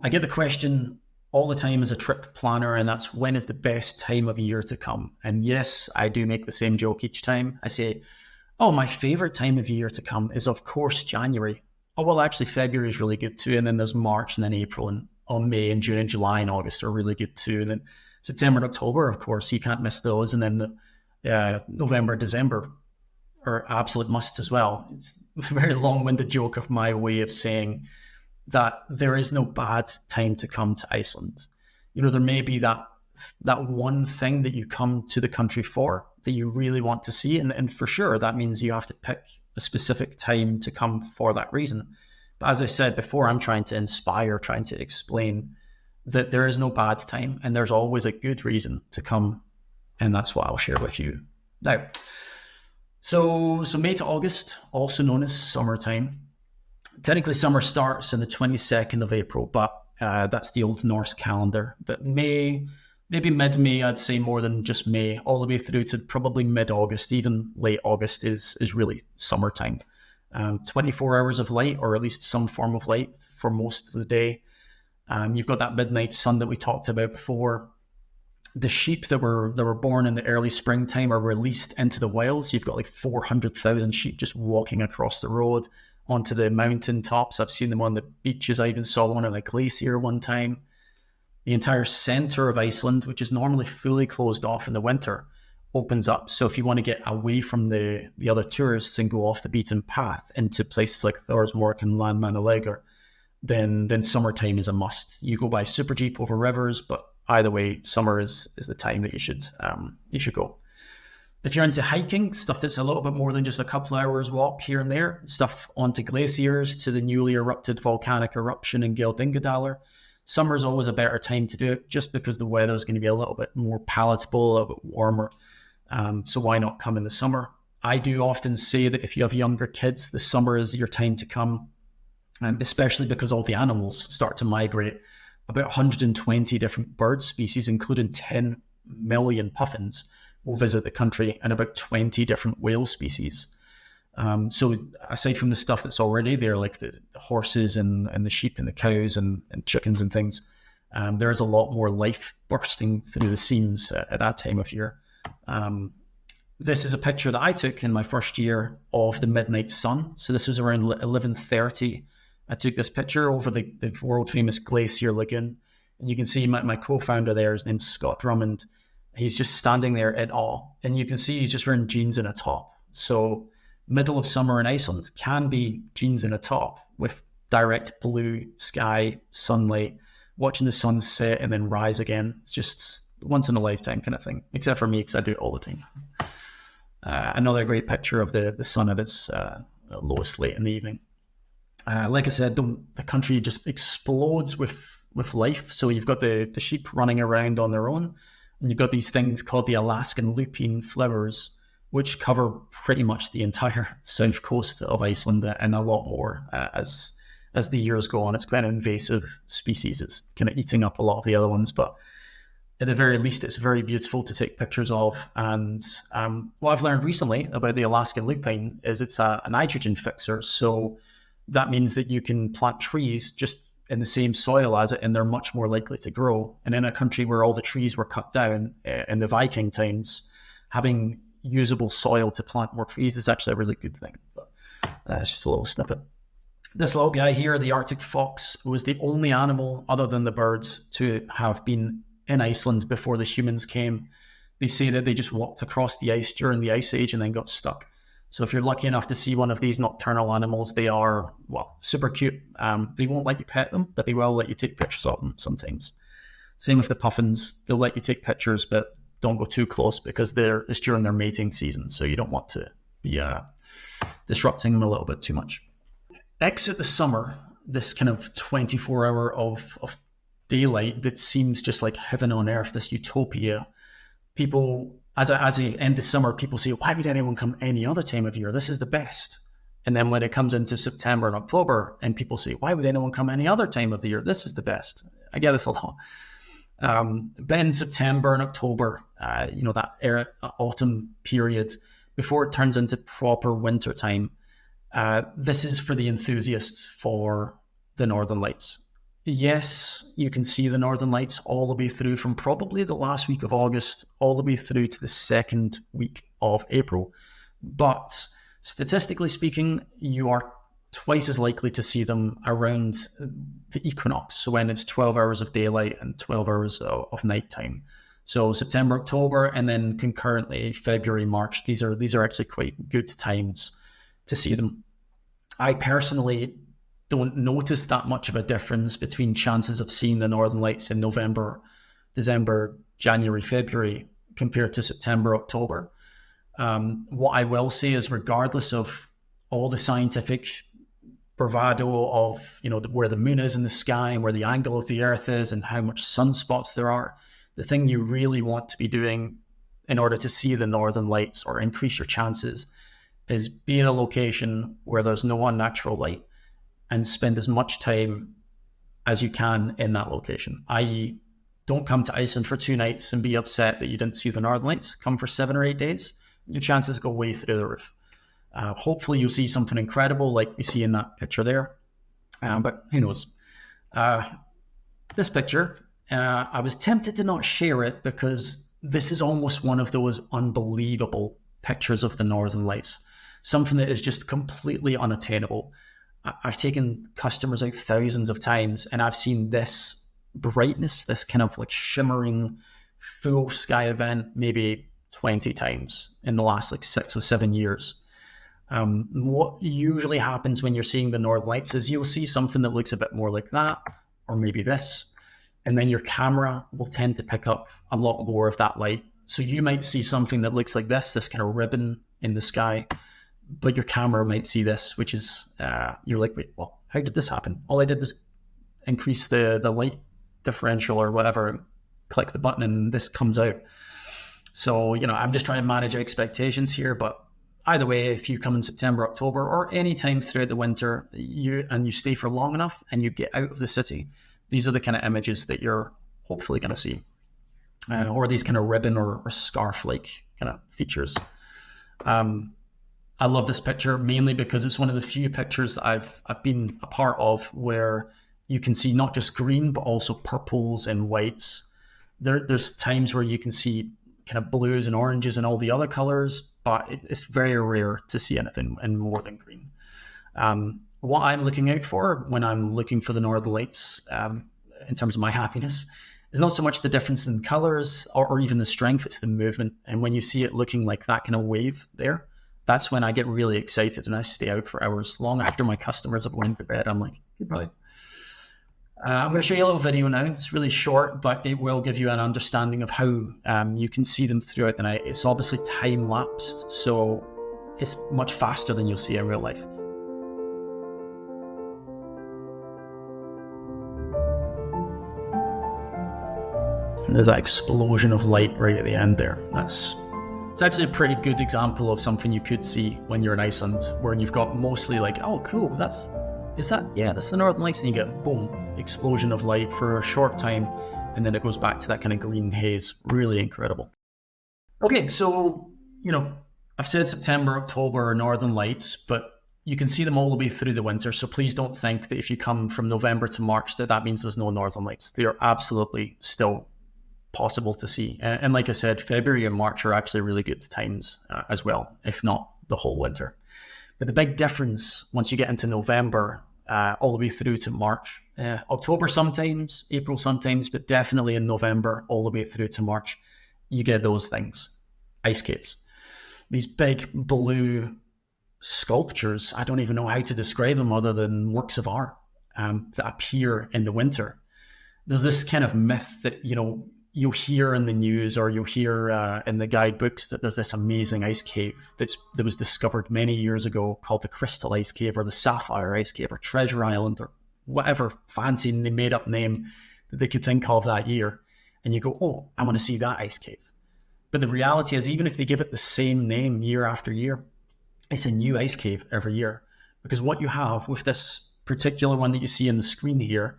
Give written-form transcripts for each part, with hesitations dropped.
I get the question all the time as a trip planner, and that's when is the best time of year to come? And yes, I do make the same joke each time. I say, oh, my favorite time of year to come is, of course, January. Oh, well, actually, February is really good too. And then there's March and then April and May and June and July and August are really good too. And then September and October, of course, you can't miss those. And then November, December are absolute musts as well. It's a very long-winded joke of my way of saying that there is no bad time to come to Iceland. You know, there may be that one thing that you come to the country for that you really want to see. And for sure, that means you have to pick a specific time to come for that reason. But as I said before, I'm trying to inspire, trying to explain that there is no bad time and there's always a good reason to come. And that's what I'll share with you now. So May to August, also known as summertime. Technically, summer starts on the 22nd of April, but that's the old Norse calendar. But May, maybe mid-May, I'd say more than just May, all the way through to probably mid-August, even late August is really summertime. 24 hours of light, or at least some form of light for most of the day. You've got that midnight sun that we talked about before. The sheep that were born in the early springtime are released into the wilds. You've got like 400,000 sheep just walking across the road onto the mountain tops. I've seen them on the beaches. I even saw one on a glacier one time. The entire center of Iceland, which is normally fully closed off in the winter, opens up. So if you want to get away from the other tourists and go off the beaten path into places like Thorsmork and Landmannalegur, then summertime is a must. You go by super jeep over rivers, but either way, summer is the time that you should go. If you're into hiking, stuff that's a little bit more than just a couple of hours walk here and there, stuff onto glaciers to the newly erupted volcanic eruption in Geldingadalur, summer is always a better time to do it just because the weather is going to be a little bit more palatable, a little bit warmer. So why not come in the summer? I do often say that if you have younger kids, the summer is your time to come, especially because all the animals start to migrate. About 120 different bird species, including 10 million puffins, will visit the country, and about 20 different whale species. So aside from the stuff that's already there, like the horses and the sheep and the cows and chickens and things, there's a lot more life bursting through the seams at that time of year. This is a picture that I took in my first year of the midnight sun. So this was around 11:30. I took this picture over the world famous Glacier Lagoon. And you can see my co-founder there, his name's Scott Drummond. He's just standing there in awe. And you can see he's just wearing jeans and a top. So middle of summer in Iceland can be jeans and a top with direct blue sky, sunlight, watching the sun set and then rise again. It's just once in a lifetime kind of thing, except for me because I do it all the time. Another great picture of the sun at its lowest late in the evening. Like I said, the country just explodes with life. So you've got the sheep running around on their own, and you've got these things called the Alaskan lupine flowers, which cover pretty much the entire south coast of Iceland and a lot more as the years go on. It's quite an invasive species. It's kind of eating up a lot of the other ones, but at the very least, it's very beautiful to take pictures of. And what I've learned recently about the Alaskan lupine is it's a nitrogen fixer. So that means that you can plant trees just in the same soil as it, and they're much more likely to grow. And in a country where all the trees were cut down in the Viking times, having usable soil to plant more trees is actually a really good thing. But that's just a little snippet. This little guy here, the Arctic fox, was the only animal other than the birds to have been in Iceland before the humans came. They say that they just walked across the ice during the Ice Age and then got stuck. So if you're lucky enough to see one of these nocturnal animals, they are, well, super cute. They won't let you pet them, but they will let you take pictures of them sometimes. Same with the puffins. They'll let you take pictures, but don't go too close because it's during their mating season. So you don't want to be disrupting them a little bit too much. Exit the summer, this kind of 24-hour of daylight that seems just like heaven on earth, this utopia. People, as I end the summer, people say, why would anyone come any other time of year? This is the best. And then when it comes into September and October, and people say, why would anyone come any other time of the year? This is the best. I get this a lot. But in September and October, that autumn period, before it turns into proper winter time, this is for the enthusiasts for the Northern Lights. Yes, you can see the northern lights all the way through from probably the last week of August all the way through to the second week of April. But statistically speaking, you are twice as likely to see them around the equinox, so when it's 12 hours of daylight and 12 hours of nighttime. So September, October, and then concurrently February, March. These are actually quite good times to see them. I personally don't notice that much of a difference between chances of seeing the northern lights in November, December, January, February compared to September, October. What I will say is, regardless of all the scientific bravado of where the moon is in the sky and where the angle of the Earth is and how much sunspots there are, the thing you really want to be doing in order to see the northern lights or increase your chances is be in a location where there's no unnatural light and spend as much time as you can in that location. I.e., don't come to Iceland for 2 nights and be upset that you didn't see the northern lights. Come for 7 or 8 days. Your chances go way through the roof. Hopefully you'll see something incredible like we see in that picture there. But who knows? This picture, I was tempted to not share it because this is almost one of those unbelievable pictures of the northern lights. Something that is just completely unattainable. I've taken customers out thousands of times and I've seen this brightness, this kind of like shimmering full sky event maybe 20 times in the last like 6 or 7 years. What usually happens when you're seeing the northern lights is you'll see something that looks a bit more like that, or maybe this, and then your camera will tend to pick up a lot more of that light. So you might see something that looks like this kind of ribbon in the sky, but your camera might see this, which is, you're like, wait, well, how did this happen? All I did was increase the light differential or whatever, click the button and this comes out. So, I'm just trying to manage expectations here, but either way, if you come in September, October, or any time throughout the winter, you stay for long enough and you get out of the city, these are the kind of images that you're hopefully going to see, or these kind of ribbon or scarf-like kind of features. I love this picture mainly because it's one of the few pictures that I've been a part of where you can see not just green, but also purples and whites. There's times where you can see kind of blues and oranges and all the other colors, but it's very rare to see anything in more than green. What I'm looking out for when I'm looking for the northern lights, in terms of my happiness, is not so much the difference in colors or even the strength, it's the movement. And when you see it looking like that kind of wave there, that's when I get really excited and I stay out for hours long after my customers have went to bed. I'm like, goodbye. I'm going to show you a little video now. It's really short, but it will give you an understanding of how you can see them throughout the night. It's obviously time-lapsed, so it's much faster than you'll see in real life. And there's that explosion of light right at the end there. It's actually a pretty good example of something you could see when you're in Iceland, where you've got mostly like, oh, cool, that's the northern lights, and you get boom, explosion of light for a short time, and then it goes back to that kind of green haze. Really incredible. Okay, so I've said September, October, northern lights, but you can see them all the way through the winter. So please don't think that if you come from November to March that means there's no northern lights. They are absolutely still possible to see. And like I said, February and March are actually really good times as well, if not the whole winter. But the big difference once you get into November all the way through to March, October sometimes, April sometimes, but definitely in November all the way through to March, you get those things, ice caves. These big blue sculptures, I don't even know how to describe them other than works of art that appear in the winter. There's this kind of myth that, you'll hear in the news or you'll hear in the guidebooks that there's this amazing ice cave that was discovered many years ago called the Crystal Ice Cave or the Sapphire Ice Cave or Treasure Island or whatever fancy made up name that they could think of that year. And you go, oh, I want to see that ice cave. But the reality is, even if they give it the same name year after year, it's a new ice cave every year. Because what you have with this particular one that you see on the screen here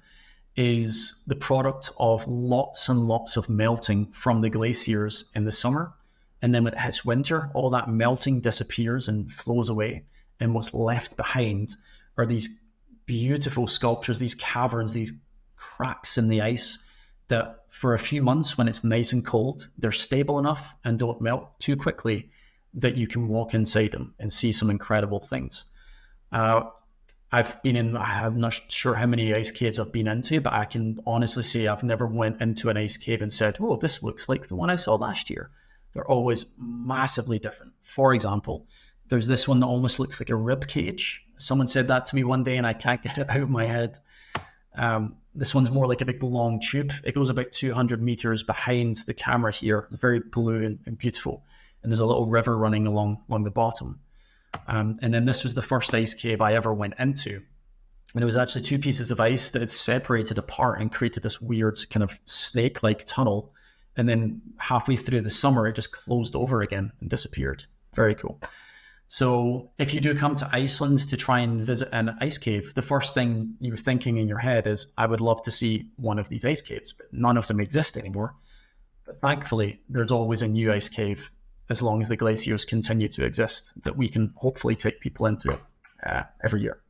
is the product of lots and lots of melting from the glaciers in the summer. And then when it hits winter, all that melting disappears and flows away. And what's left behind are these beautiful sculptures, these caverns, these cracks in the ice that for a few months when it's nice and cold, they're stable enough and don't melt too quickly that you can walk inside them and see some incredible things. I've been in, I'm not sure how many ice caves I've been into, but I can honestly say I've never went into an ice cave and said, oh, this looks like the one I saw last year. They're always massively different. For example, there's this one that almost looks like a rib cage. Someone said that to me one day and I can't get it out of my head. This one's more like a big long tube. It goes about 200 meters behind the camera here. It's very blue and beautiful. And there's a little river running along the bottom. And then this was the first ice cave I ever went into. And it was actually two pieces of ice that had separated apart and created this weird kind of snake-like tunnel. And then halfway through the summer, it just closed over again and disappeared. Very cool. So if you do come to Iceland to try and visit an ice cave, the first thing you're thinking in your head is, I would love to see one of these ice caves, but none of them exist anymore. But thankfully, there's always a new ice cave as long as the glaciers continue to exist that we can hopefully take people into every year.